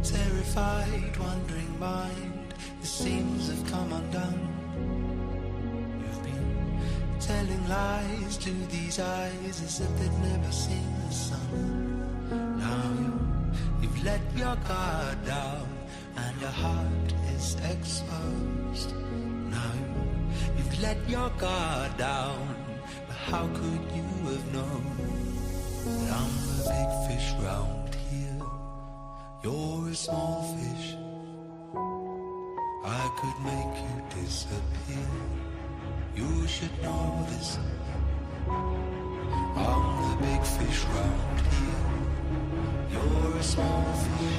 Terrified, wandering mind, the seams have come undone. You've been telling lies to these eyes as if they'd never seen the sun. Now you've let your guard down and your heart is exposed. Now you've let your guard down, but how could you have known that I'm the big fish round here? You're a small fish. I could make you disappear. You should know this. I'm the big fish round here. You're a small fish.